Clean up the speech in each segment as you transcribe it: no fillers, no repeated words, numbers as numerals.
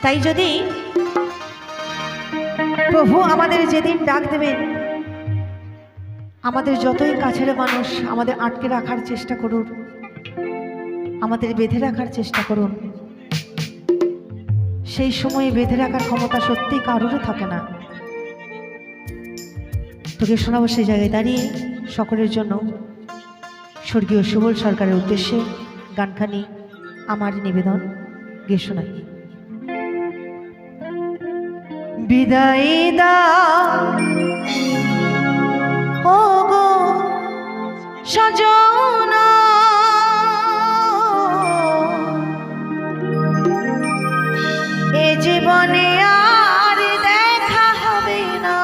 তাই যদি প্রভু আমাদের যেদিন ডাক দেবেন, আমাদের যতই কাছের মানুষ আমাদের আটকে রাখার চেষ্টা করুন, আমাদের বেঁধে রাখার চেষ্টা করুন, সেই সময়ে বেঁধে রাখার ক্ষমতা সত্যি কারোরও থাকে না। তোকে শোনাবো সেই জায়গায় দাঁড়িয়ে সকলের জন্য স্বর্গীয় সুবল সরকারের উদ্দেশ্যে গানখানি আমার নিবেদন গিয়ে শোনাই। বিদায় দাও ও গো সজনা, এ জীবনে আর দেখা হবে না।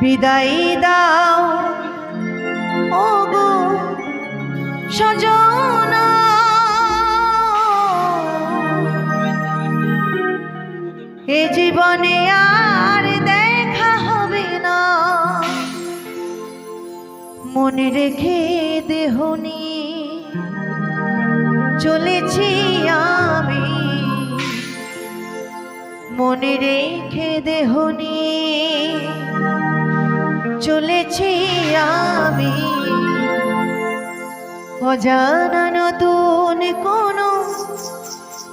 বিদায় দাও ও গো সজনা, এ জীবনে আর দেখা হবে না। মনে রেখে দেহ নিয়ে চলেছি আমি, মনে রেখে দেহ নিয়ে চলেছি আমি। অজানা নতুন কোনো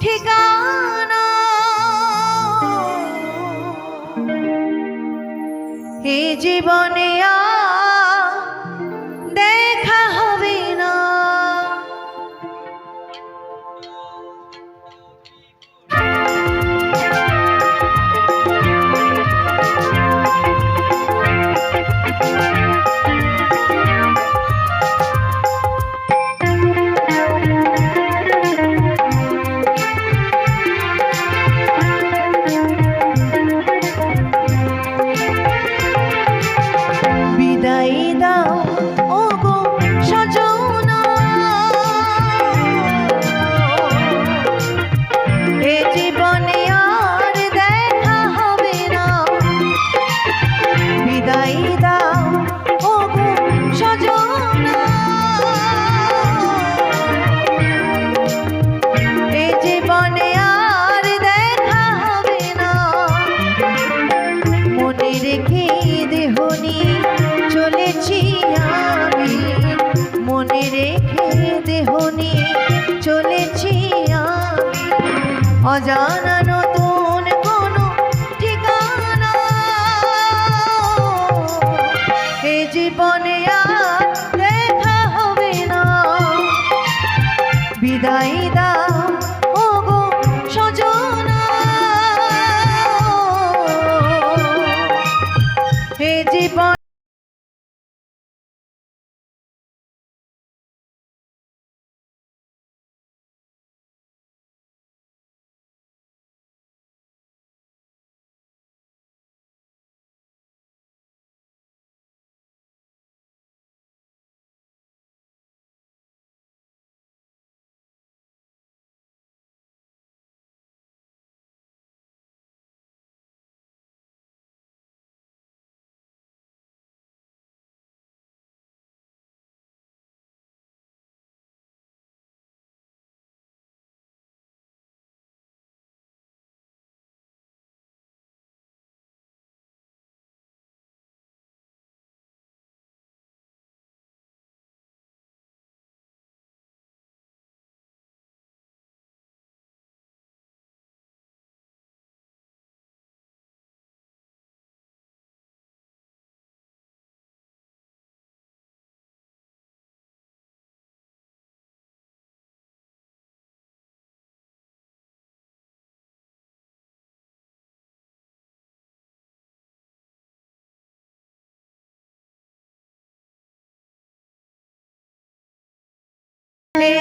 ঠিকানা, এ জীবনে আর দেখা হবে না। বিদায় দাও ও গো সজনা, এ জীবনে আর দেখা হবে না। বিদায় দাও ও গো সজনা, এ জীবনে আর দেখা হবে না। মনে রেখে দেহ নিয়ে চলেছি আমি, মনে রেখে দেহ নিয়ে চলেছি আমি। অজানা নতুন কোনো ঠিকানা, এ জীবনে আর দেখা হবে না। বিদায় দাও ও গো সজনা, এ জীবন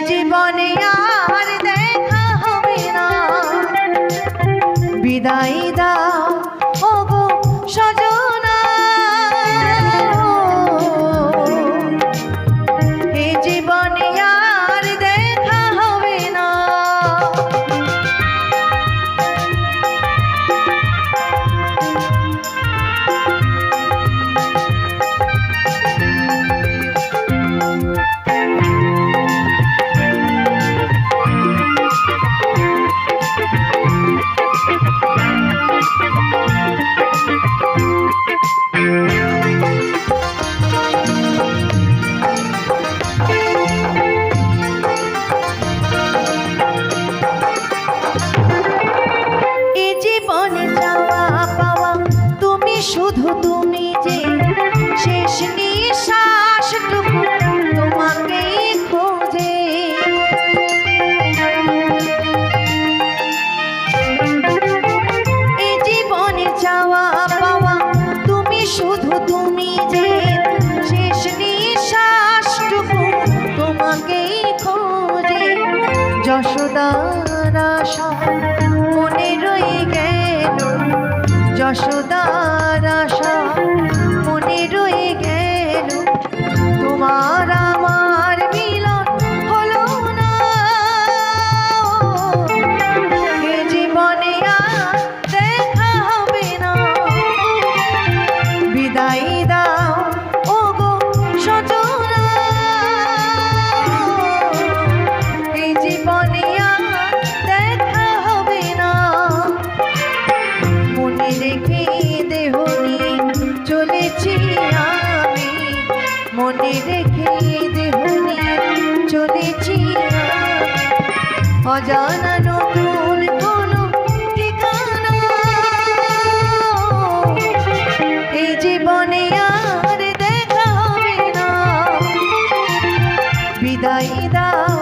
জীবনে আর দেখা হবে না। বিদায় দাও ও গো সজনা, এ জীবনে আর দেখা হবে না। যশোদার আশা মনে রয়ে গেল, যশোদার আশা মনে রয়ে গেল, তোমার আমার মিলন হলো না, এ জীবনে আর দেখা হবে না, বিদায় দাও ওগো সজনা, এই জীবনে আর দেখা হবে না, মনে রেখে দেহ নিয়ে চলেছি আমি, মনে রেখে দেহ নিয়ে চলেছি আমি, অজানা নতুন কোনো ঠিকানা, এই জীবনে আর দেখা হবে না, বিদায় দাও